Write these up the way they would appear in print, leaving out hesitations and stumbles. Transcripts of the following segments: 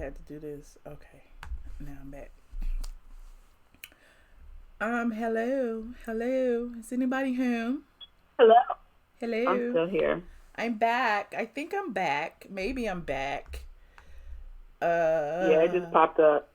had to do this. Okay. Now I'm back. Hello. Is anybody home? Hello. Hello. I'm still here. I'm back. I think I'm back. Maybe I'm back. Yeah, it just popped up.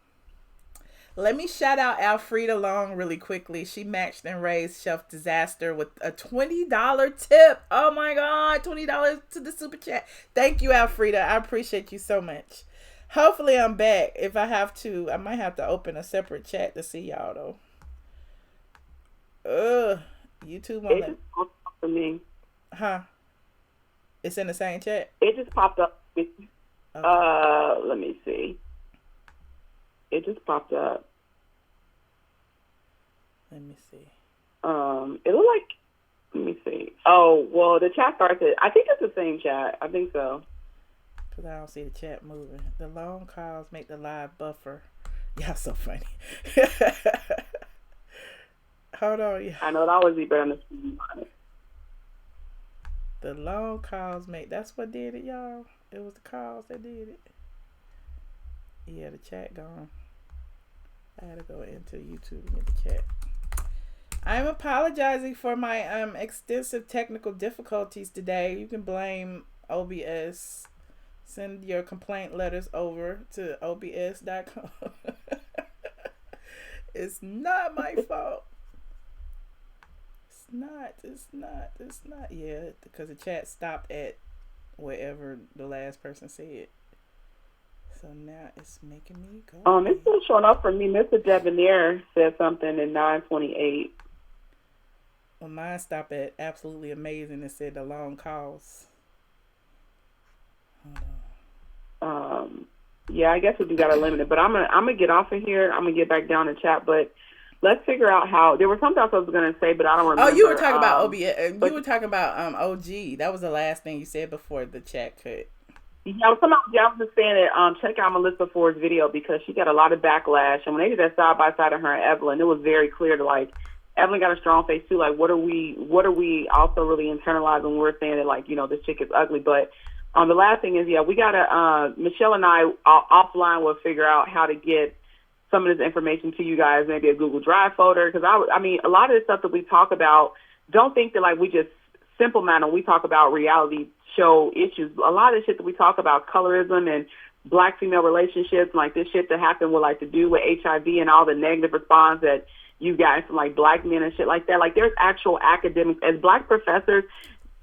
Let me shout out Alfreda Long really quickly. She matched and raised Chef Disaster with a $20 tip. Oh my God, $20 to the super chat. Thank you, Alfreda. I appreciate you so much. Hopefully I'm back. If I have to, I might have to open a separate chat to see y'all though. YouTube won't It just popped up for me. Huh? It's in the same chat? It just popped up. Okay. Let me see. It just popped up. Let me see. It looked like, let me see. Oh, well, the chat started, I think it's the same chat. I think so. Because I don't see the chat moving. The long calls make the live buffer. Y'all so funny. Hold on. Yeah. I know it always be better on the screen. The long calls make, that's what did it, y'all. It was the calls that did it. Yeah, the chat gone. I had to go into YouTube and get the chat. I'm apologizing for my extensive technical difficulties today. You can blame OBS. Send your complaint letters over to obs.com. It's not my fault. It's not. Yeah, because the chat stopped at wherever the last person said. So now it's making me go. It's still showing up for me. Mr. Debonair said something in 9:28. Well, mine stopped at absolutely amazing. It said the long calls. Hold on. Yeah, I guess we do got to limit it. But I'm gonna get off of here. I'm gonna get back down to chat. But let's figure out how. There was something else I was gonna say, but I don't remember. Oh, you were talking about OBS. You were talking about OG. That was the last thing you said before the chat cut. Yeah, I was just saying that check out Melissa Ford's video because she got a lot of backlash, and when they did that side by side of her and Evelyn, it was very clear to like Evelyn got a strong face too. Like, what are we also really internalizing when we're saying that like this chick is ugly? But the last thing is we gotta Michelle and I offline will figure out how to get some of this information to you guys, maybe a Google Drive folder because I mean a lot of the stuff that we talk about, don't think that like we just simple man when we talk about reality show issues. A lot of the shit that we talk about, colorism and black female relationships, like this shit that happened with like to do with HIV and all the negative response that you guys from like black men and shit like that. Like there's actual academics as black professors.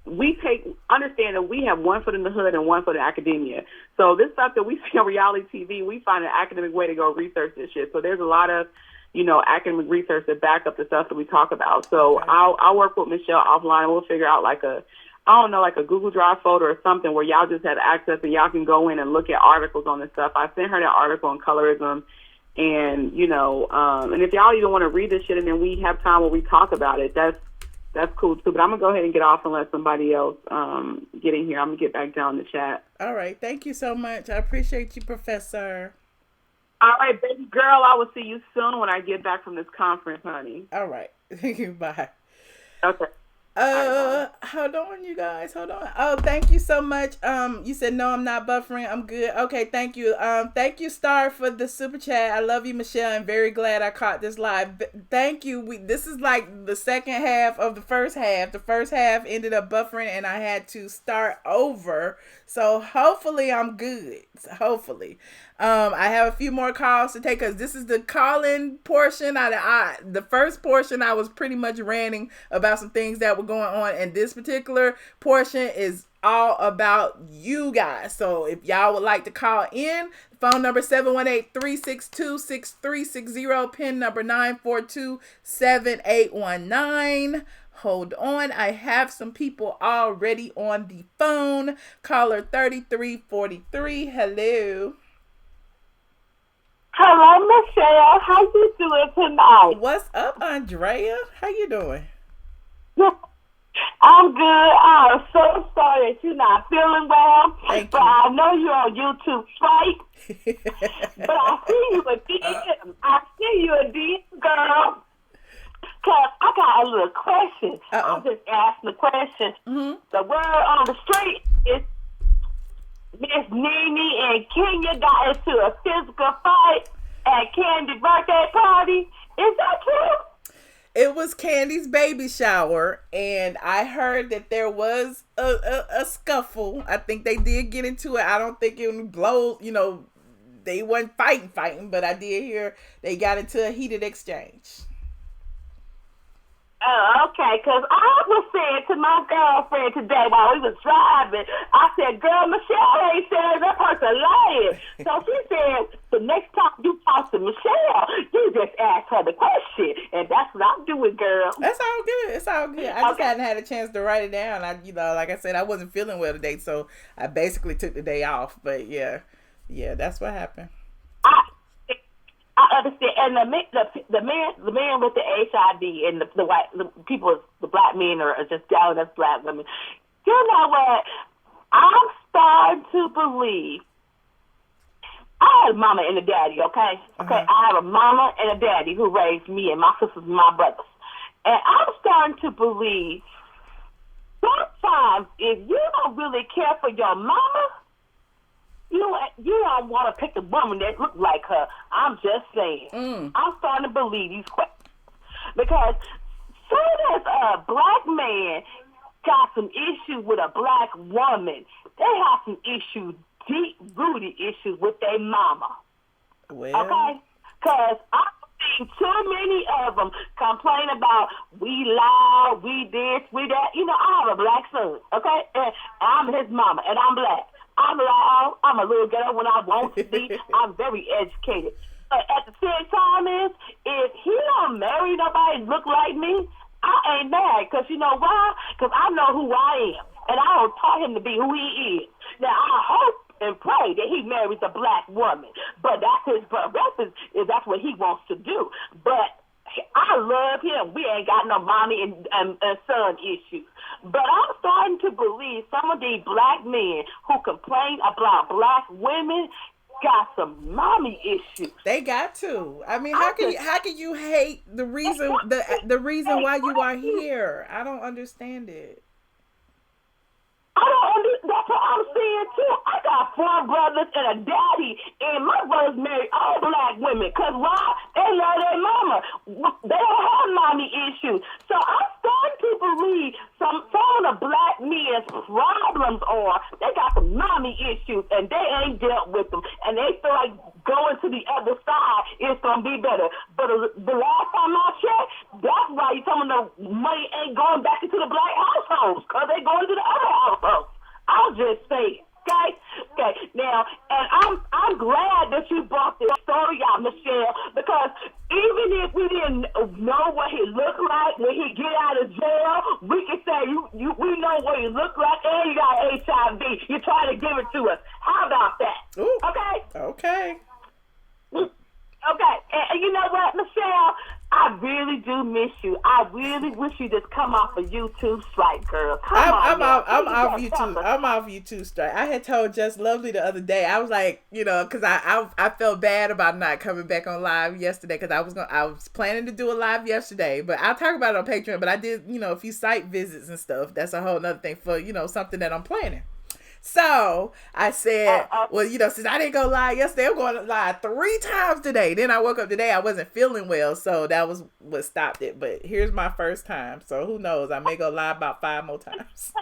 We understand that we have one foot in the hood and one foot in academia. So this stuff that we see on reality TV, we find an academic way to go research this shit. So there's a lot of academic research that back up the stuff that we talk about. So okay. I'll work with Michelle offline and we'll figure out like a Google Drive folder or something where y'all just have access and y'all can go in and look at articles on this stuff. I sent her that article on colorism and, and if y'all even want to read this shit and then we have time where we talk about it, that's cool too. But I'm going to go ahead and get off and let somebody else get in here. I'm going to get back down the chat. All right. Thank you so much. I appreciate you, Professor. All right, baby girl. I will see you soon when I get back from this conference, honey. All right. Bye. Okay. Hold on, you guys. Hold on. Oh, thank you so much. You said no, I'm not buffering. I'm good. Okay, thank you. Thank you, Star, for the super chat. I love you, Michelle. I'm very glad I caught this live. Thank you. This is like the second half of the first half. The first half ended up buffering, and I had to start over. So hopefully I'm good. Hopefully. I have a few more calls to take because this is the call-in portion. The first portion I was pretty much ranting about some things that were going on, and this particular portion is all about you guys. So if y'all would like to call in, phone number 718-362-6360, pin number 942-7819. Hold on, I have some people already on the phone. Caller 3343. Hello. Hello, Michelle. How you doing tonight? What's up, Andrea? How you doing? I'm good. I'm so sorry that you're not feeling well. Thank but you. I know you're on YouTube, right? But I see you a DM. I see you a DM, girl. Because I got a little question. I'm just asking the question. Mm-hmm. The word on the street is men Miss Nene and Kenya got into a physical fight at Candy's birthday party. Is that true? It was Candy's baby shower, and I heard that there was a scuffle. I think they did get into it. I don't think it blows, they wasn't fighting, but I did hear they got into a heated exchange. Oh, okay, because I was saying to my girlfriend today while we was driving, I said, girl, Michelle ain't saying that person lying. So she said, the next time you talk to Michelle, you just ask her the question. And that's what I'm doing, girl. That's all good. It's all good. I just hadn't had a chance to write it down. Like I said, I wasn't feeling well today, so I basically took the day off. But yeah, that's what happened. I understand, and the man with the HIV and the black men are just down as black women. You know what? I'm starting to believe. I had a mama and a daddy, okay? Okay, I have a mama and a daddy who raised me and my sisters and my brothers, and I'm starting to believe sometimes if you don't really care for your mama, you don't want to pick a woman that look like her. I'm just saying. I'm starting to believe these questions. Because soon as a black man got some issue with a black woman, they have some issues, deep-rooted issues with their mama. Well. Okay? Because I've seen too many of them complain about we loud, we this, we that. I have a black son, okay? And I'm his mama, and I'm black. I'm loud. I'm a little ghetto when I want to be. I'm very educated. But at the same time if he don't marry nobody look like me, I ain't mad. Because you know why? Because I know who I am. And I don't taught him to be who he is. Now, I hope and pray that he marries a black woman. But that's his preference. That's what he wants to do. But I love him. We ain't got no mommy and son issues. But I'm starting to believe some of these black men who complain about black women got some mommy issues. They got to. I mean, how can you hate the reason why you are here? I don't understand it. I don't understand. That's what I'm saying too. I got 4 brothers and a daddy, and my brothers marry all black women. Cause why? They love their mama. They don't have mommy issues. So I'm starting to believe some of the black men's problems are they got some mommy issues, and they ain't dealt with them, and they feel like going to the other side is gonna be better. But the last time I checked, that's why you telling me the money ain't going back into the black households, cause they going to the other households. I'll just say, okay. Now, and I'm glad that you brought this story out, Michelle, because even if we didn't know what he looked like when he get out of jail, we can say we know what he looked like, and he got HIV. You're trying to give it to us. How about that? Ooh. Okay. Okay. Okay, and you know what, Michelle? I really do miss you. I really wish you just come off a YouTube strike, girl. I'm off YouTube. I'm off YouTube strike. I had told Just Lovely the other day. I was like, because I felt bad about not coming back on live yesterday because I was planning to do a live yesterday, but I'll talk about it on Patreon. But I did, a few site visits and stuff. That's a whole other thing for something that I'm planning. So I said, well, since I didn't go live yesterday, I'm going live 3 times today. Then I woke up today, I wasn't feeling well, so that was what stopped it. But here's my first time, so who knows? I may go live about 5 more times.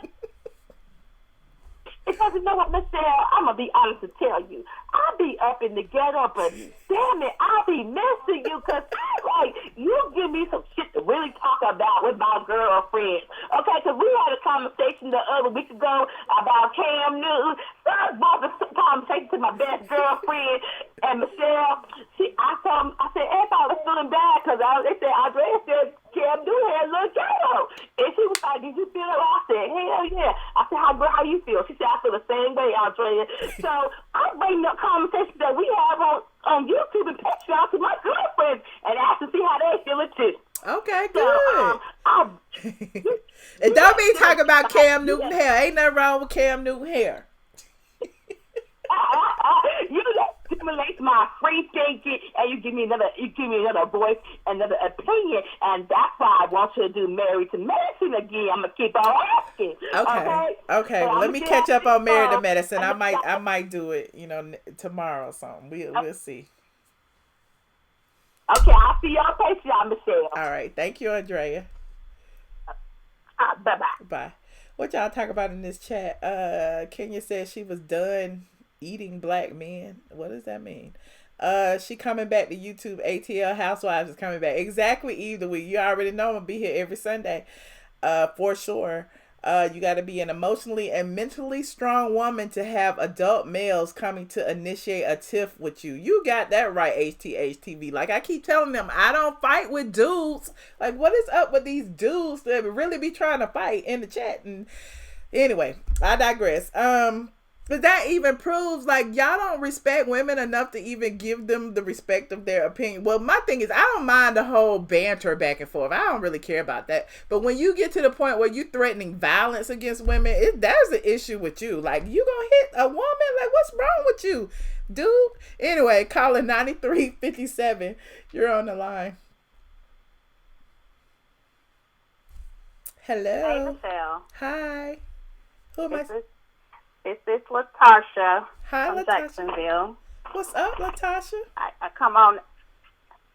Because you know what, Michelle, I'm going to be honest to tell you. I'll be up in the ghetto, but damn it, I'll be missing you because you give me some shit to really talk about with my girlfriend. Okay, because we had a conversation the other week ago about Cam Newton. So I brought the conversation to my best girlfriend, and Michelle, I said, everybody was feeling bad because they said, Andrea said, Cam Newton had a little ghetto. And she was like, did you feel it? I said, hell yeah. I said, how you feel? She said, I feel the same way, Andrea. So I'm bringing up conversations that we have on YouTube and Patreon to my girlfriends and ask to see how they feel it too. Okay, good. So, and don't be talking about Cam Newton hair. Ain't nothing wrong with Cam Newton hair. You just stimulate taste my free thinking, and you give me another voice, another opinion, and that's why I want you to do Married to Medicine again. I'm gonna keep on asking. Okay. Well, let me catch up on Married to Medicine. I might do it, tomorrow or something. We'll see. Okay, I'll see y'all Patreon, Michelle. All right. Thank you, Andrea. Bye-bye. Bye. What y'all talk about in this chat? Kenya said she was done eating black men. What does that mean? She coming back to YouTube. ATL Housewives is coming back. Exactly, either week. You already know I'm gonna be here every Sunday. For sure. You got to be an emotionally and mentally strong woman to have adult males coming to initiate a tiff with you. You got that right, HTHTV. Like I keep telling them, I don't fight with dudes. Like, what is up with these dudes that really be trying to fight in the chat? And anyway, I digress. But that even proves, like, y'all don't respect women enough to even give them the respect of their opinion. Well, my thing is, I don't mind the whole banter back and forth. I don't really care about that. But when you get to the point where you threatening violence against women, there's an issue with you. Like, you gonna hit a woman? Like, what's wrong with you, dude? Anyway, calling 9357. You're on the line. Hello. Hey, Michelle. Hi. Who am I? This is Latasha from Latasha. Jacksonville. What's up, Latasha? I come on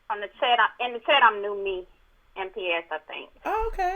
the chat. In the chat, I'm new me, MPS, I think. Oh, okay.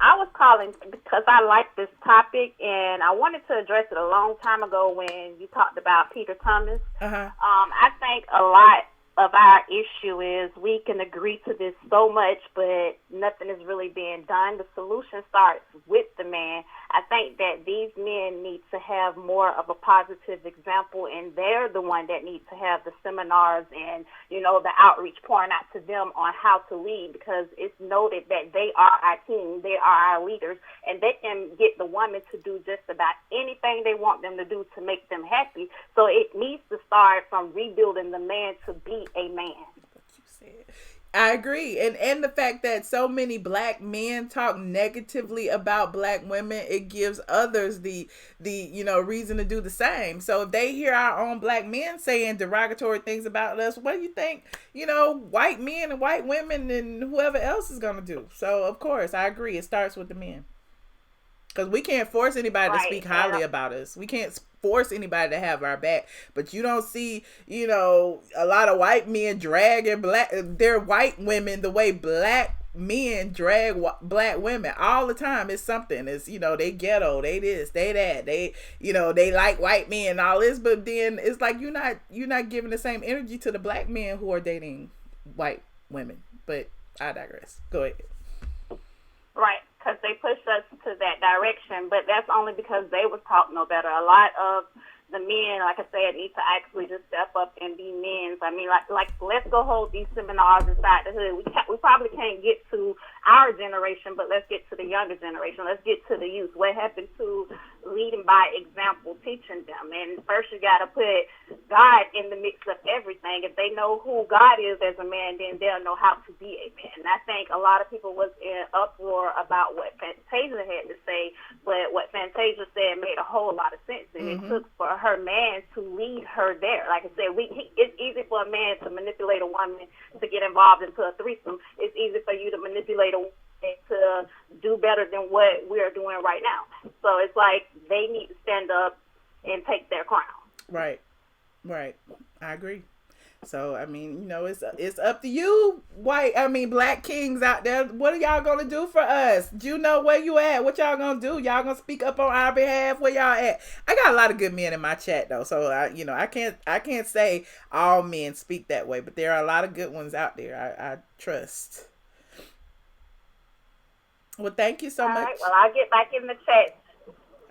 I was calling because I like this topic, and I wanted to address it a long time ago when you talked about Peter Thomas. Uh-huh. I think a lot of our issue is we can agree to this so much, but nothing is really being done. The solution starts with the man. I think that these men need to have more of a positive example, and they're the one that needs to have the seminars and, the outreach pouring out to them on how to lead, because it's noted that they are our team, they are our leaders, and they can get the woman to do just about anything they want them to do to make them happy. So it needs to start from rebuilding the man to be a man. What you said. I agree. And the fact that so many black men talk negatively about black women, it gives others the reason to do the same. So if they hear our own black men saying derogatory things about us, what do you think, white men and white women and whoever else is going to do? So, of course, I agree. It starts with the men. Because we can't force anybody to speak highly about us. We can't force anybody to have our back. But you don't see, a lot of white men dragging their white women the way black men drag black women all the time. It's something. It's, they ghetto, they this, they that, they like white men and all this. But then it's like you're not giving the same energy to the black men who are dating white women. But I digress. Go ahead. Right. Because they pushed us to that direction, but that's only because they was taught no better. A lot of the men, like I said, need to actually just step up and be men. I mean, like let's go hold these seminars inside the hood. We probably can't get to our generation, but let's get to the younger generation. Let's get to the youth. What happened to leading by example, teaching them? And first you got to put God in the mix of everything. If they know who God is as a man, then they'll know how to be a man. And I think a lot of people was in uproar about what Fantasia had to say, but what Fantasia said made a whole lot of sense. And it took for her man to lead her there. Like I said, it's easy for a man to manipulate a woman to get involved into a threesome. It's easy for you to manipulate a woman to do better than what we're doing right now. So it's like they need to stand up and take their crown. Right. I agree. So, I mean, it's up to you, black kings out there. What are y'all going to do for us? Do you know where you at? What y'all going to do? Y'all going to speak up on our behalf? Where y'all at? I got a lot of good men in my chat, though. So, I can't say all men speak that way, but there are a lot of good ones out there. I trust. Well, thank you so much. All right, well, I'll get back in the chat.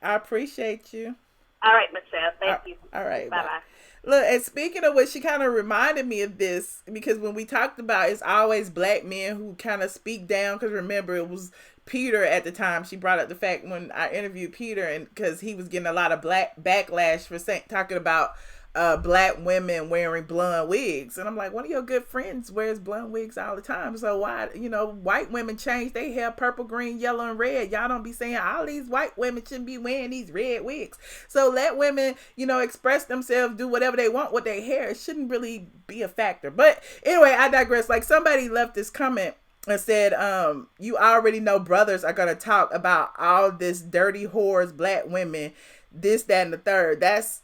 I appreciate you. All right, Michelle. Thank you. All right. Bye-bye. Look, and speaking of which, she kind of reminded me of this, because when we talked about it's always black men who kind of speak down, because remember, it was Peter at the time. She brought up the fact when I interviewed Peter, and because he was getting a lot of backlash for talking about black women wearing blonde wigs. And I'm like, one of your good friends wears blonde wigs all the time. So why, white women change their hair purple, green, yellow, and red. Y'all don't be saying all these white women shouldn't be wearing these red wigs. So let women, express themselves, do whatever they want with their hair. It shouldn't really be a factor. But anyway, I digress. Like, somebody left this comment and said, you already know brothers are going to talk about all this dirty whores, black women, this, that, and the third. That's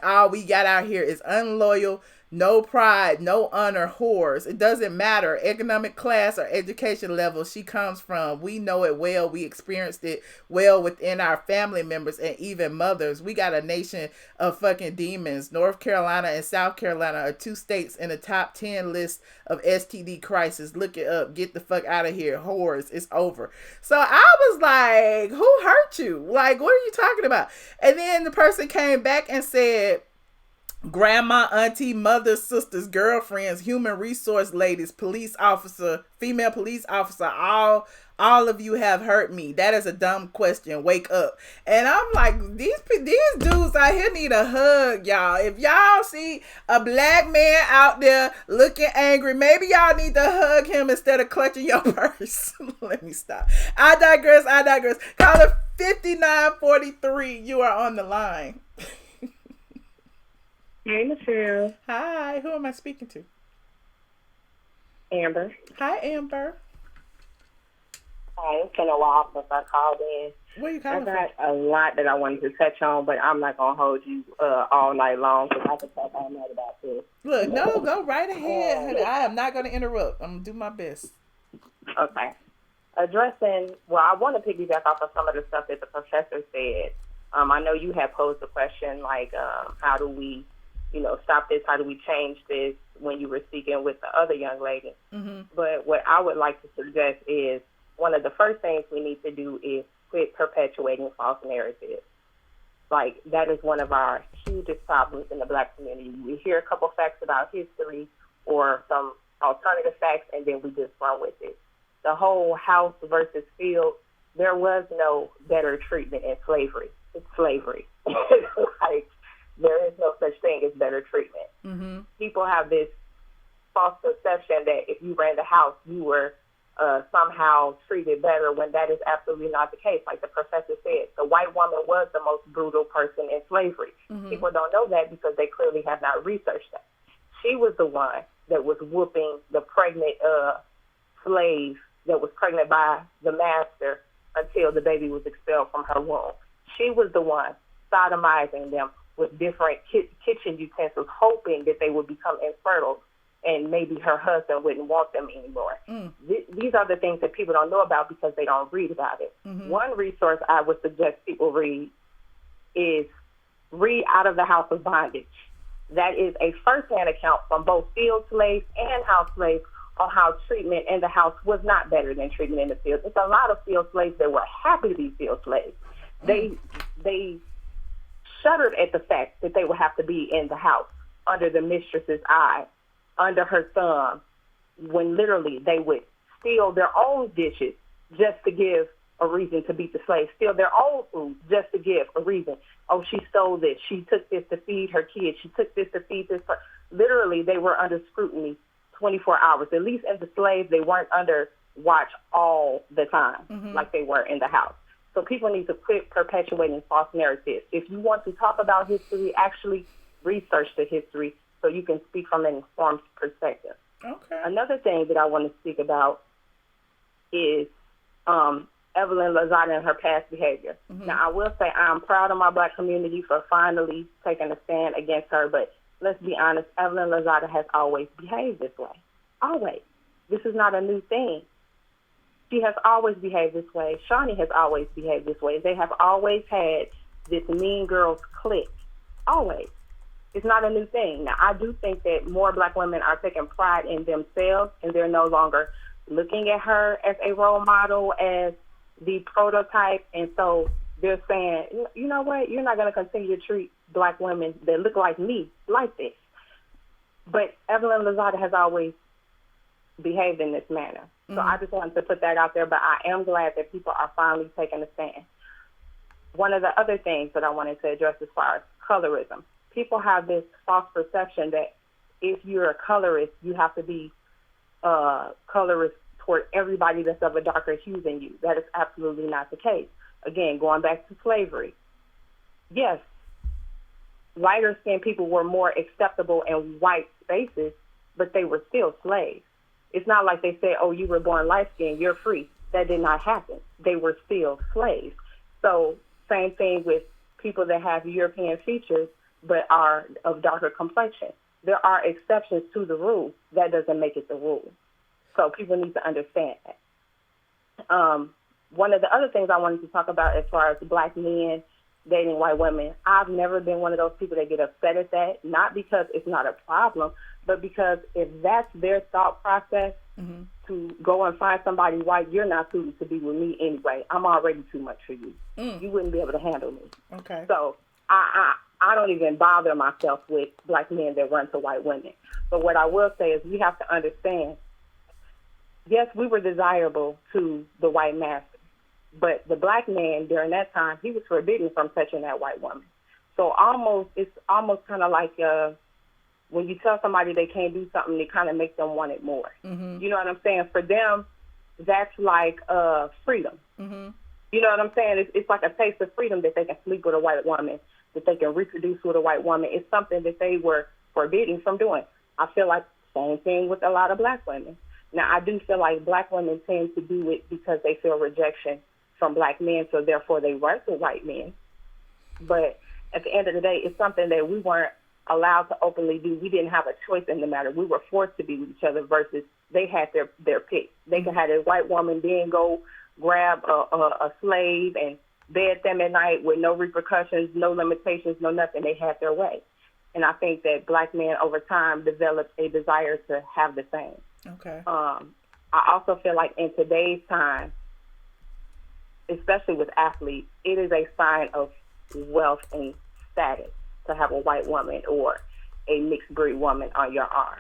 all we got out here is unloyal, no pride, no honor whores. It doesn't matter economic class or education level she comes from. We know it well. We experienced it well within our family members and even mothers. We got a nation of fucking demons. North Carolina and South Carolina are 2 states in the top 10 list of STD crisis. Look it up. Get the fuck out of here. Whores. It's over. So I was like, who hurt you? Like, what are you talking about? And then the person came back and said, grandma, auntie, mother, sisters, girlfriends, human resource ladies, police officer, female police officer, all of you have hurt me. That is a dumb question. Wake up. And I'm like, these dudes out here need a hug, y'all. If y'all see a black man out there looking angry, maybe y'all need to hug him instead of clutching your purse. Let me stop. I digress. Caller 5943, you are on the line. Hey, Michelle. Hi, who am I speaking to? Amber. Hi, Amber. Hi, it's been a while since I called in. Where you calling from? I got a lot that I wanted to touch on, but I'm not going to hold you all night long because I can talk all night about this. Look, no, go right ahead, honey. I am not going to interrupt. I'm going to do my best. Okay. I want to piggyback off of some of the stuff that the professor said. I know you had posed a question like, how do we stop this? How do we change this when you were speaking with the other young lady? Mm-hmm. But what I would like to suggest is one of the first things we need to do is quit perpetuating false narratives. Like, that is one of our hugest problems in the black community. We hear a couple facts about history or some alternative facts, and then we just run with it. The whole house versus field, there was no better treatment in slavery. It's slavery. Like, there is no such thing as better treatment. Mm-hmm. People have this false perception that if you ran the house, you were somehow treated better, when that is absolutely not the case. Like the professor said, the white woman was the most brutal person in slavery. Mm-hmm. People don't know that because they clearly have not researched that. She was the one that was whooping the pregnant slave that was pregnant by the master until the baby was expelled from her womb. She was the one sodomizing them with different kitchen utensils, hoping that they would become infertile and maybe her husband wouldn't want them anymore. These are the things that people don't know about because they don't read about it. Mm-hmm. One resource I would suggest people read is Read Out of the House of Bondage. That is a first-hand account from both field slaves and house slaves on how treatment in the house was not better than treatment in the field. There's a lot of field slaves that were happy to be field slaves. They shuddered at the fact that they would have to be in the house under the mistress's eye, under her thumb, when literally they would steal their own dishes just to give a reason to beat the slaves, steal their own food just to give a reason. Oh, she stole this. She took this to feed her kids. She took this to feed this. Literally, they were under scrutiny 24 hours. At least as the slaves, they weren't under watch all the time like they were in the house. So people need to quit perpetuating false narratives. If you want to talk about history, actually research the history so you can speak from an informed perspective. Okay. Another thing that I want to speak about is ATLien Lozada and her past behavior. Mm-hmm. Now, I will say I'm proud of my black community for finally taking a stand against her, but let's be honest, ATLien Lozada has always behaved this way. Always. This is not a new thing. She has always behaved this way. Shawnee has always behaved this way. They have always had this mean girls clique. Always. It's not a new thing. Now, I do think that more black women are taking pride in themselves, and they're no longer looking at her as a role model, as the prototype. And so they're saying, you know what, you're not going to continue to treat black women that look like me like this. But ATLien Lozada has always behaved in this manner. So I just wanted to put that out there, but I am glad that people are finally taking a stand. One of the other things that I wanted to address as far as colorism. people have this false perception that if you're a colorist, you have to be colorist toward everybody that's of a darker hue than you. That is absolutely not the case. Again, going back to slavery, yes, lighter skinned people were more acceptable in white spaces, but they were still slaves. It's not like they said, oh, you were born light skinned, you're free. That did not happen. They were still slaves. So same thing with people that have European features but are of darker complexion. There are exceptions to the rule. That doesn't make it the rule. So people need to understand that. One of the other things I wanted to talk about as far as black men dating white women, I've never been one of those people that get upset at that, not because it's not a problem, but because if that's their thought process, to go and find somebody white, you're not suited to be with me anyway. I'm already too much for you. You wouldn't be able to handle me. Okay. So I don't even bother myself with black men that run to white women. But what I will say is we have to understand, yes, we were desirable to the white master, but the black man during that time, he was forbidden from touching that white woman. So it's almost kind of like when you tell somebody they can't do something, it kind of makes them want it more. You know what I'm saying? For them, that's like freedom. You know what I'm saying? It's like a taste of freedom that they can sleep with a white woman, that they can reproduce with a white woman. It's something that they were forbidden from doing. I feel like same thing with a lot of black women. Now, I do feel like black women tend to do it because they feel rejection from black men, so therefore they run to white men. But at the end of the day, it's something that we weren't allowed to openly do. We didn't have a choice in the matter. We were forced to be with each other versus they had their pick. They could have a white woman then go grab a slave and bed them at night with no repercussions, no limitations, no nothing. They had their way. And I think that black men over time developed a desire to have the same. Okay. I also feel like in today's time, especially with athletes, it is a sign of wealth and status to have a white woman or a mixed breed woman on your arm.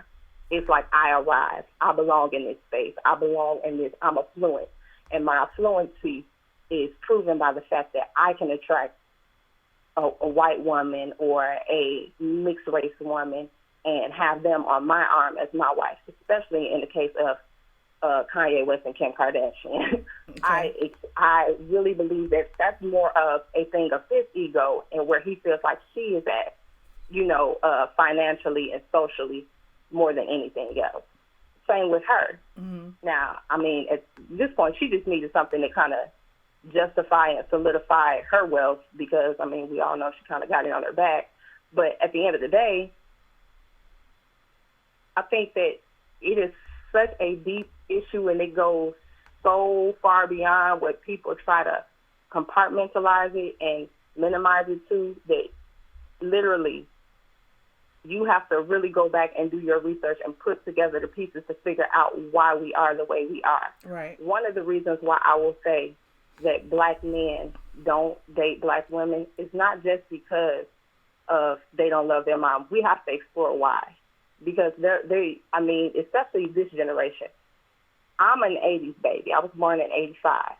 It's like I arrive. I belong in this space. I belong in this. I'm affluent. And my affluency is proven by the fact that I can attract a white woman or a mixed race woman and have them on my arm as my wife, especially in the case of Kanye West and Kim Kardashian. Okay. I really believe that that's more of a thing of his ego and where he feels like she is at, financially and socially more than anything else. Same with her. Now, I mean, at this point, she just needed something to kind of justify and solidify her wealth because, I mean, we all know she kind of got it on her back. But at the end of the day, I think that it is such a deep issue and it goes so far beyond what people try to compartmentalize it and minimize it to, that literally you have to really go back and do your research and put together the pieces to figure out why we are the way we are. Right. One of the reasons why I will say that black men don't date black women is not just because of they don't love their mom. We have to explore why. Because I mean, especially this generation. I'm an 80s baby. I was born in 85.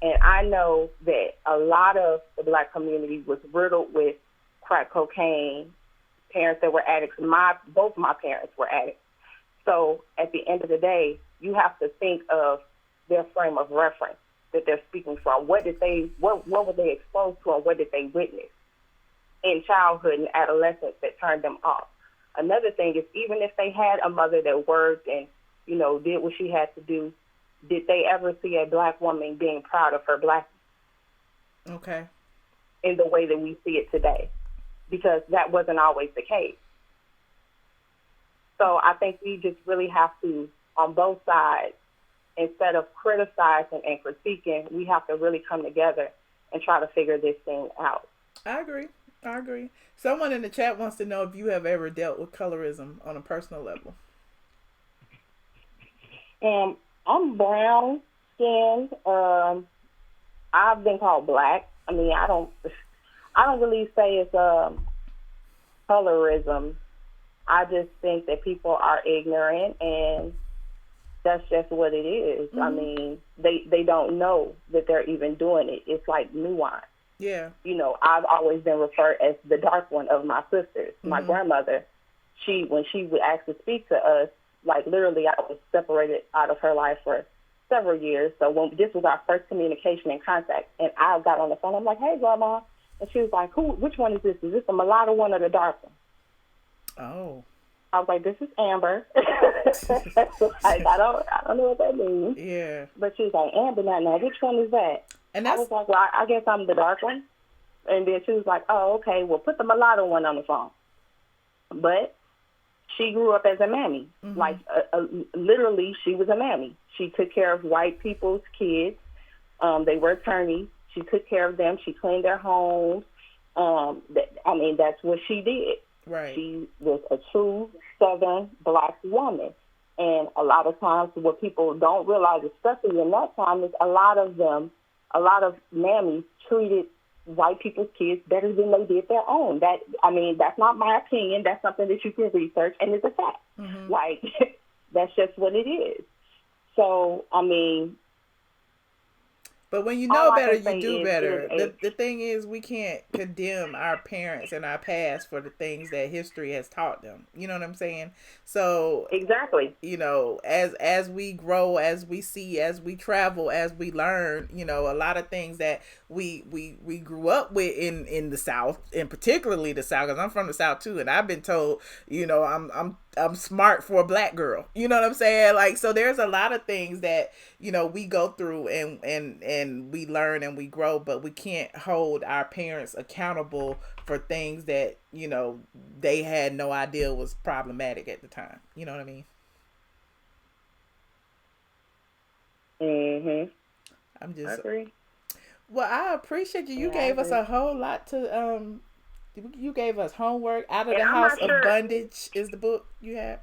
And I know that a lot of the black community was riddled with crack cocaine, parents that were addicts. Both my parents were addicts. So at the end of the day, you have to think of their frame of reference that they're speaking from. What were they exposed to and what did they witness in childhood and adolescence that turned them off? Another thing is, even if they had a mother that worked and, did what she had to do, did they ever see a black woman being proud of her blackness? Okay. In the way that we see it today, because that wasn't always the case. So I think we just really have to, on both sides, instead of criticizing and critiquing, we have to really come together and try to figure this thing out. I agree. Someone in the chat wants to know if you have ever dealt with colorism on a personal level. I'm brown skinned. I've been called black. I mean, I don't really say it's colorism. I just think that people are ignorant, and that's just what it is. I mean, they don't know that they're even doing it. It's like nuance. Yeah. You know, I've always been referred as the dark one of my sisters. Mm-hmm. My grandmother, when she would ask to speak to us, like literally I was separated out of her life for several years. So when this was our first communication and contact, and I got on the phone, I'm like, hey, Grandma. And she was like, which one is this? Is this the mulatto one or the dark one? Oh. I was like, this is Amber. Like, I don't know what that means. Yeah. But she was like, Amber, now, which one is that? And I was like, well, I guess I'm the dark one. And then she was like, oh, okay, well, put the mulatto one on the phone. But she grew up as a mammy. Mm-hmm. Like, literally, she was a mammy. She took care of white people's kids. They were attorneys. She took care of them. She cleaned their homes. That's what she did. Right. She was a true Southern Black woman. And a lot of times what people don't realize, especially in that time, is a lot of mammies treated white people's kids better than they did their own. That's not my opinion. That's something that you can research, and it's a fact. Mm-hmm. Like, that's just what it is. So, but when you know better, you do better. The thing is, we can't condemn our parents and our past for the things that history has taught them. You know what I'm saying? So exactly. You know, as we grow, as we see, as we travel, as we learn, you know, a lot of things that we grew up with in the South, and particularly the South, because I'm from the South too, and I've been told, you know, I'm smart for a Black girl. You know what I'm saying? Like, so there's a lot of things that, you know, we go through and we learn and we grow, but we can't hold our parents accountable for things that, you know, they had no idea was problematic at the time. You know what I mean? Mhm. I agree. Well, I appreciate you. You gave us a whole lot to you gave us homework. Out of the House of Bondage is the book you have.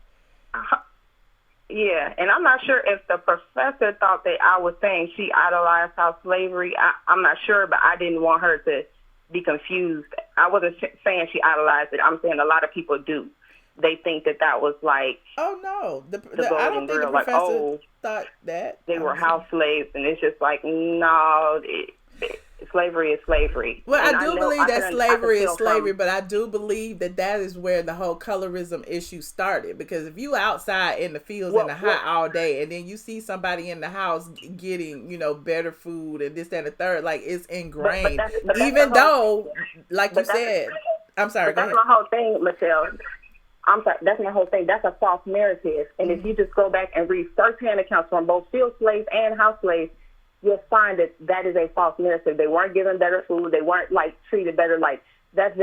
Yeah, and I'm not sure if the professor thought that I was saying she idolized house slavery. I'm not sure, but I didn't want her to be confused. I wasn't saying she idolized it. I'm saying a lot of people do. They think that was like, oh no, the I don't think the professor thought that they were house slaves, and it's just like, no, slavery is slavery. Well, I do believe that slavery is slavery, but I do believe that is where the whole colorism issue started. Because if you outside in the fields in the hot all day, and then you see somebody in the house getting, you know, better food and this, that, and the third, like, it's ingrained. But even though, like you said, I'm sorry, go ahead. That's my whole thing, Michelle. I'm sorry, that's my whole thing. That's a false narrative. And if you just go back and read first-hand accounts from both field slaves and house slaves, you'll find that is a false narrative. They weren't given better food. They weren't, like, treated better. Like, that's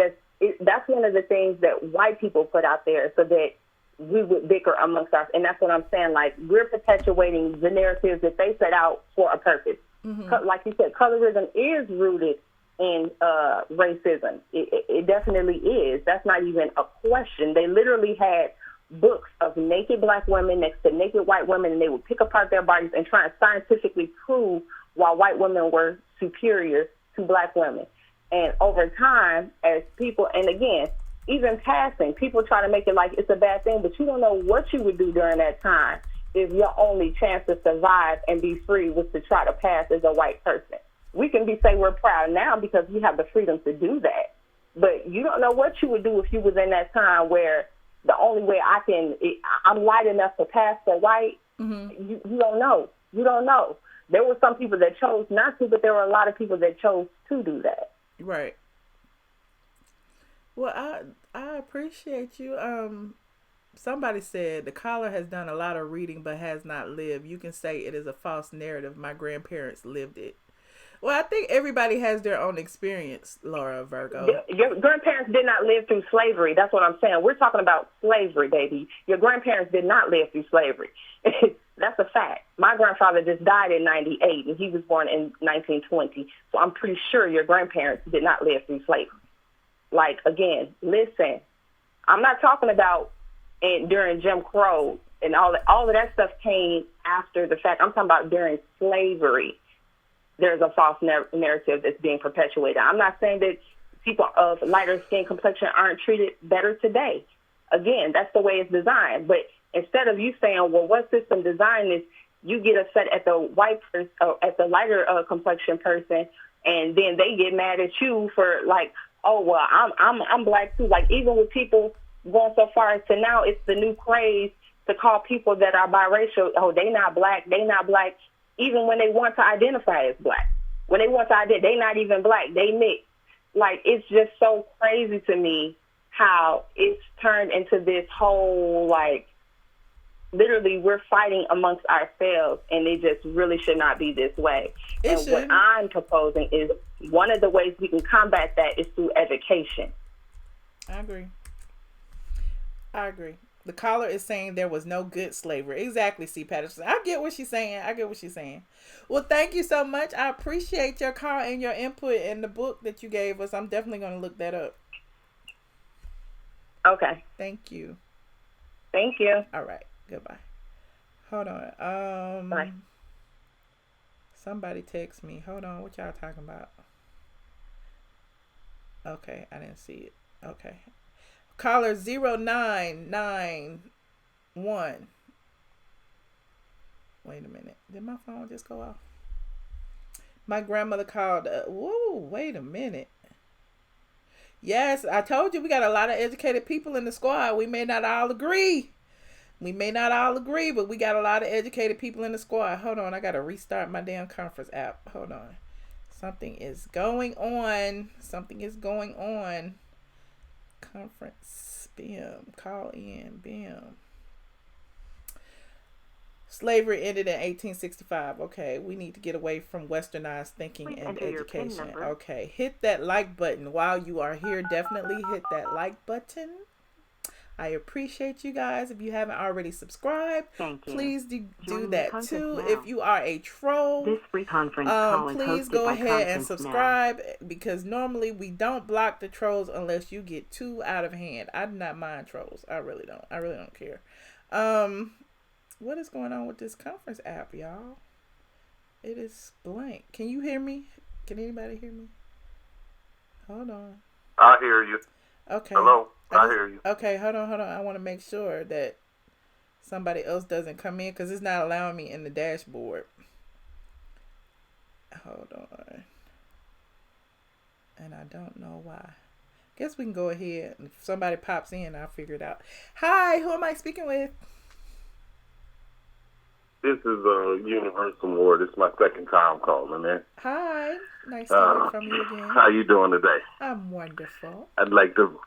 one of the things that white people put out there so that we would bicker amongst us. And that's what I'm saying. Like, we're perpetuating the narratives that they set out for a purpose. Mm-hmm. Like you said, colorism is rooted in racism. It definitely is. That's not even a question. They literally had books of naked Black women next to naked white women, and they would pick apart their bodies and try and scientifically prove why white women were superior to Black women. And over time, as people, and again, even passing, people try to make it like it's a bad thing, but you don't know what you would do during that time if your only chance to survive and be free was to try to pass as a white person. We can say we're proud now because we have the freedom to do that. But you don't know what you would do if you was in that time where the only way I'm light enough to pass for white. Mm-hmm. You don't know. You don't know. There were some people that chose not to, but there were a lot of people that chose to do that. Right. Well, I appreciate you. Somebody said the caller has done a lot of reading but has not lived. You can say it is a false narrative. My grandparents lived it. Well, I think everybody has their own experience, Laura Virgo. Your grandparents did not live through slavery. That's what I'm saying. We're talking about slavery, baby. Your grandparents did not live through slavery. That's a fact. My grandfather just died in 98, and he was born in 1920. So I'm pretty sure your grandparents did not live through slavery. Like, again, listen, I'm not talking about during Jim Crow and all of that stuff came after the fact. I'm talking about during slavery. There's a false narrative that's being perpetuated. I'm not saying that people of lighter skin complexion aren't treated better today. Again, that's the way it's designed. But instead of you saying, well, what system designed this, you get upset at the white person, at the lighter complexion person and then they get mad at you for like, oh well, I'm black too. Like even with people going so far as to now, it's the new craze to call people that are biracial, oh they not black, even when they want to identify as black. When they want to identify, they not even black, they mixed. Like it's just so crazy to me how it's turned into this whole like. Literally, we're fighting amongst ourselves, and it just really should not be this way. What I'm proposing is one of the ways we can combat that is through education. I agree. The caller is saying there was no good slavery. Exactly, C. Patterson. I get what she's saying. Well, thank you so much. I appreciate your call and your input and the book that you gave us. I'm definitely going to look that up. Okay. Thank you. Thank you. All right. Goodbye. Hold on. Bye. Somebody text me. Hold on. What y'all talking about? Okay. I didn't see it. Okay. Caller 0991. Wait a minute. Did my phone just go off? My grandmother called. Whoa. Wait a minute. Yes. I told you we got a lot of educated people in the squad. We may not all agree. But we got a lot of educated people in the squad. Hold on, I gotta restart my damn conference app. Hold on. Something is going on. Conference. Bam. Call in. Bam. Slavery ended in 1865. Okay, we need to get away from westernized thinking and education. Okay, hit that like button while you are here. Definitely hit that like button. I appreciate you guys. If you haven't already subscribed, please do that too. Now. If you are a troll, this free conference call please go ahead and subscribe because normally we don't block the trolls unless you get too out of hand. I do not mind trolls. I really don't care. What is going on with this conference app, y'all? It is blank. Can you hear me? Can anybody hear me? Hold on. I hear you. Okay. Hello. I hear you. Okay, hold on. I want to make sure that somebody else doesn't come in because it's not allowing me in the dashboard. Hold on. And I don't know why. Guess we can go ahead. If somebody pops in, I'll figure it out. Hi, who am I speaking with? This is Universal Ward. It's my second time calling, man. Hi. Nice to hear from you again. How you doing today? I'm wonderful. I'd like to...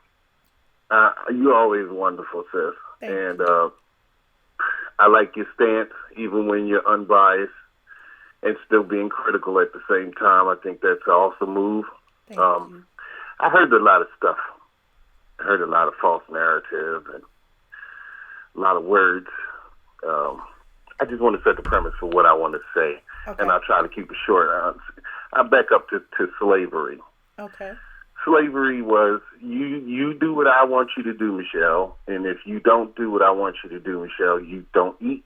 you're always wonderful, sis. Thank and you. I like your stance, even when you're unbiased and still being critical at the same time. I think that's an awesome move. Thank you. I heard a lot of stuff. I heard a lot of false narrative and a lot of words. I just want to set the premise for what I want to say, and I'll try to keep it short. I'll back up to slavery. Okay. Slavery was you do what I want you to do, Michelle, and if you don't do what I want you to do, Michelle, you don't eat,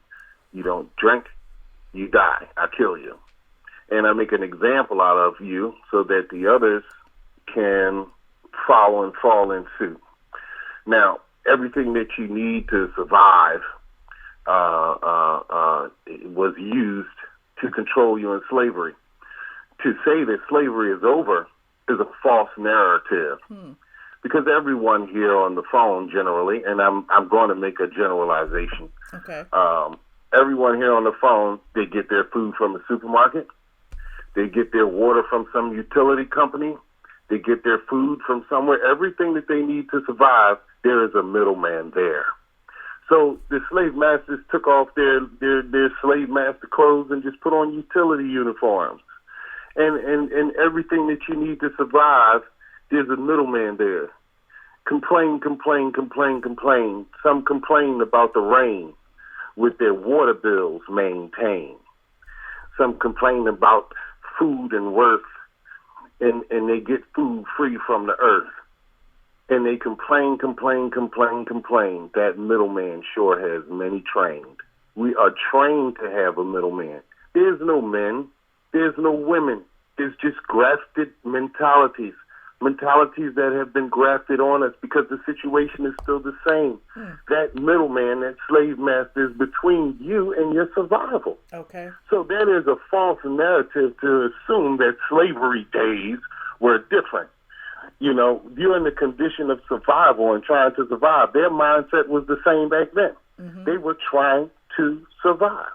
you don't drink, you die. I kill you. And I make an example out of you so that the others can follow and fall in suit. Now, everything that you need to survive was used to control you in slavery. To say that slavery is over is a false narrative. Because everyone here on the phone generally, and I'm going to make a generalization. Okay. Everyone here on the phone, they get their food from the supermarket. They get their water from some utility company. They get their food from somewhere. Everything that they need to survive, there is a middleman there. So the slave masters took off their slave master clothes and just put on utility uniforms. And everything that you need to survive, there's a middleman there. Complain. Some complain about the rain with their water bills maintained. Some complain about food and worth, and they get food free from the earth. And they complain. That middleman sure has many trained. We are trained to have a middleman. There's no men. There's no women. There's just grafted mentalities. mentalities that have been grafted on us because the situation is still the same. That middleman, that slave master is between you and your survival. Okay. So that is a false narrative to assume that slavery days were different. You know, you're in the condition of survival and trying to survive. Their mindset was the same back then. They were trying to survive.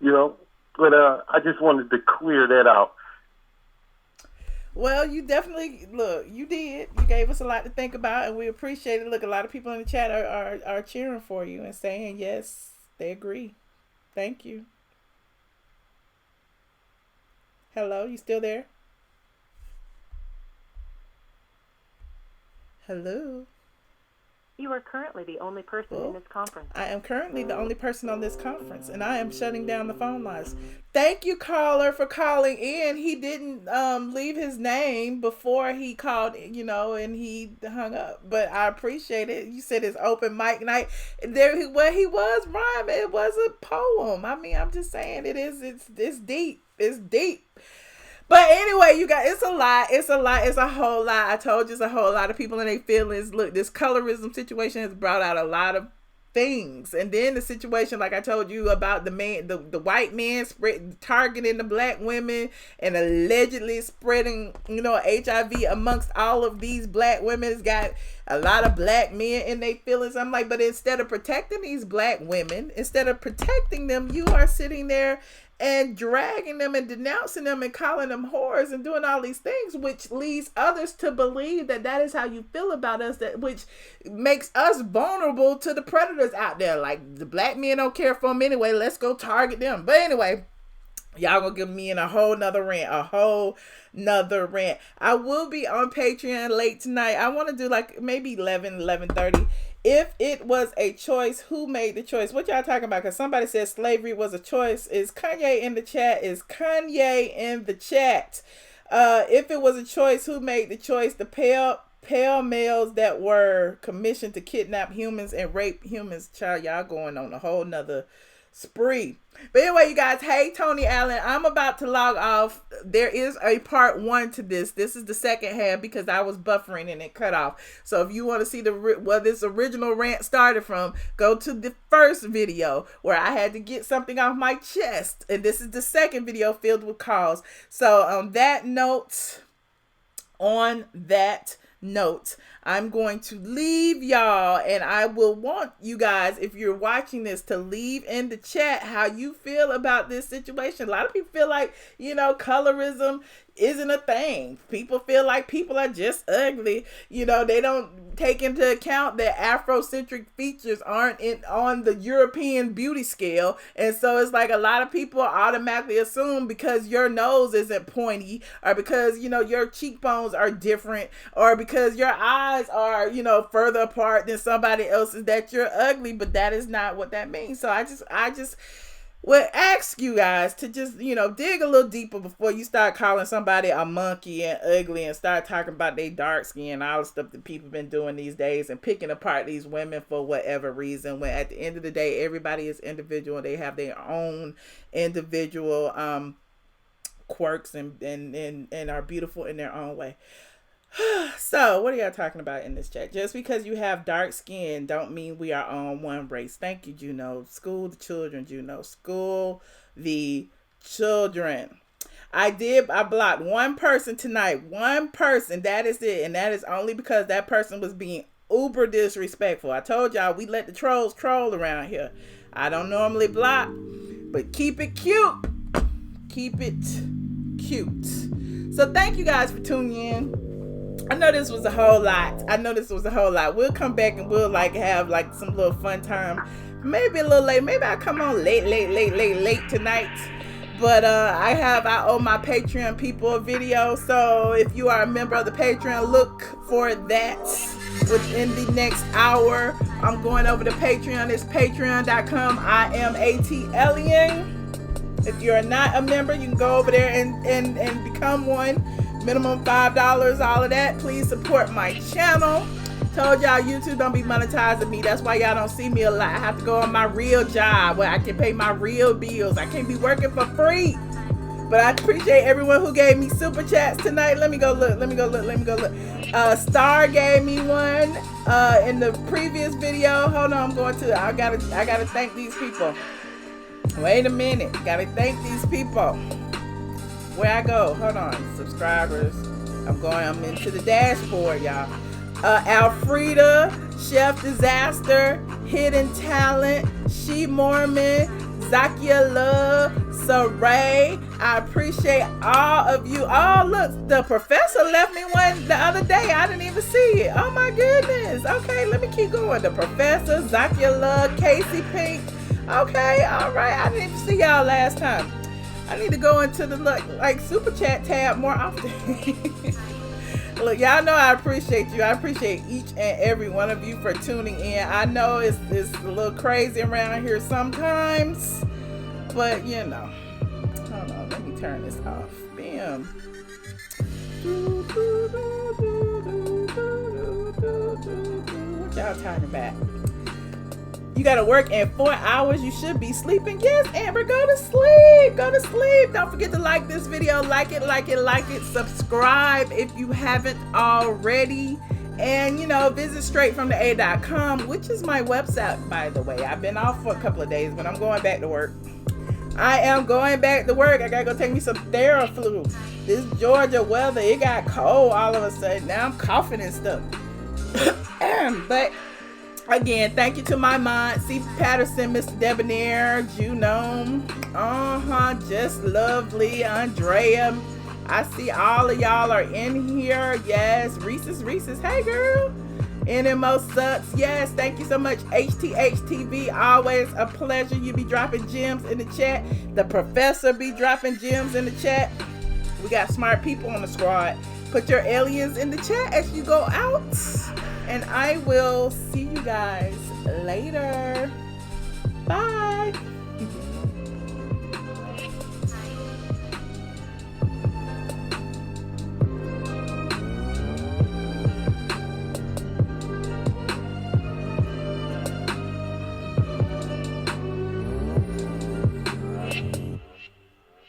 You know, but I just wanted to clear that out. Well, you definitely, look, you did. You gave us a lot to think about, and we appreciate it. Look, a lot of people in the chat are cheering for you and saying, yes, they agree. Thank you. Hello, you still there? Hello? You are currently the only person in this conference. I am currently the only person on this conference, and I am shutting down the phone lines. Thank you, caller, for calling in. He didn't leave his name before he called, you know, and he hung up. But I appreciate it. You said it's open mic night. There, what he was rhyming, it was a poem. I mean, I'm just saying it's deep. It's deep. But anyway, you guys, it's a lot. It's a whole lot. I told you it's a whole lot of people and their feelings. Look, this colorism situation has brought out a lot of things. And then the situation, like I told you about the white man targeting the black women and allegedly spreading, you know, HIV amongst all of these black women. It's got a lot of black men in their feelings. I'm like, but instead of protecting these black women, instead of protecting them, you are sitting there and dragging them and denouncing them and calling them whores and doing all these things, which leads others to believe that that is how you feel about us, that which makes us vulnerable to the predators out there. Like, the black men don't care for them anyway. Let's go target them. But anyway, y'all gonna give me in a whole nother rant. I will be on Patreon late tonight. I want to do like maybe 11:30. If it was a choice, who made the choice? What y'all talking about? Because somebody said slavery was a choice. Is Kanye in the chat? If it was a choice, who made the choice? The pale males that were commissioned to kidnap humans and rape humans. Child, y'all going on a whole nother spree. But anyway, you guys, hey, Tony Allen, I'm about to log off. There is a part 1 to this. This is the second half because I was buffering and it cut off. So if you want to see where this original rant started from, go to the first video where I had to get something off my chest. And this is the second video filled with calls. So on that note, I'm going to leave y'all, and I will want you guys, if you're watching this, to leave in the chat how you feel about this situation. A lot of people feel like, you know, colorism isn't a thing. People feel like people are just ugly. You know, they don't take into account that Afrocentric features aren't on the European beauty scale. And so it's like a lot of people automatically assume because your nose isn't pointy, or because, you know, your cheekbones are different, or because your eyes are, you know, further apart than somebody else's, that you're ugly. But that is not what that means. So I just would ask you guys to just, you know, dig a little deeper before you start calling somebody a monkey and ugly and start talking about their dark skin and all the stuff that people been doing these days and picking apart these women for whatever reason, when at the end of the day, everybody is individual. They have their own individual quirks and are beautiful in their own way. So what are y'all talking about in this chat? Just because you have dark skin don't mean we are on one race. Thank you, Juno. School the children, Juno. School the children. I blocked one person tonight. One person. That is it. And that is only because that person was being uber disrespectful. I told y'all we let the trolls troll around here. I don't normally block, but keep it cute. Keep it cute. So thank you guys for tuning in. I know this was a whole lot. We'll come back and we'll have some little fun time. Maybe a little late. Maybe I'll come on late tonight. But I owe my Patreon people a video. So if you are a member of the Patreon, look for that within the next hour. I'm going over to Patreon. It's patreon.com. iamATLien. If you're not a member, you can go over there and become one. Minimum $5, all of that. Please support my channel. Told y'all YouTube don't be monetizing me. That's why y'all don't see me a lot. I have to go on my real job where I can pay my real bills. I can't be working for free. But I appreciate everyone who gave me super chats tonight. Let me go look. Star gave me one in the previous video. Hold on, I'm going to. I gotta thank these people. Wait a minute. Gotta thank these people. Where I go? Hold on. Subscribers. I'm into the dashboard, y'all. Alfreda, Chef Disaster, Hidden Talent, She Mormon, Zakia Love, Saray. I appreciate all of you. Oh, look, the professor left me one the other day. I didn't even see it. Oh my goodness. Okay, let me keep going. The professor, Zakia Love, Casey Pink. Okay, all right. I didn't even see y'all last time. I need to go into the super chat tab more often. Look, y'all know I appreciate you. I appreciate each and every one of you for tuning in. I know it's a little crazy around here sometimes, but you know. Hold on, let me turn this off. Bam. What y'all talking about? You gotta work in 4 hours. You should be sleeping. Yes, Amber, go to sleep. Go to sleep. Don't forget to like this video. Like it. Subscribe if you haven't already. And, visit straightfromtheA.com, which is my website, by the way. I've been off for a couple of days, but I'm going back to work. I am going back to work. I gotta go take me some Theraflu. This Georgia weather, it got cold all of a sudden. Now I'm coughing and stuff. But again, thank you to my mom, C. Patterson, Mr. Debonair, Junome, Just Lovely, Andrea. I see all of y'all are in here. Yes, Reese's. Hey, girl. NMO Sucks. Yes, thank you so much. HTHTV, always a pleasure. You be dropping gems in the chat. The professor be dropping gems in the chat. We got smart people on the squad. Put your aliens in the chat as you go out. And I will see you guys later. Bye.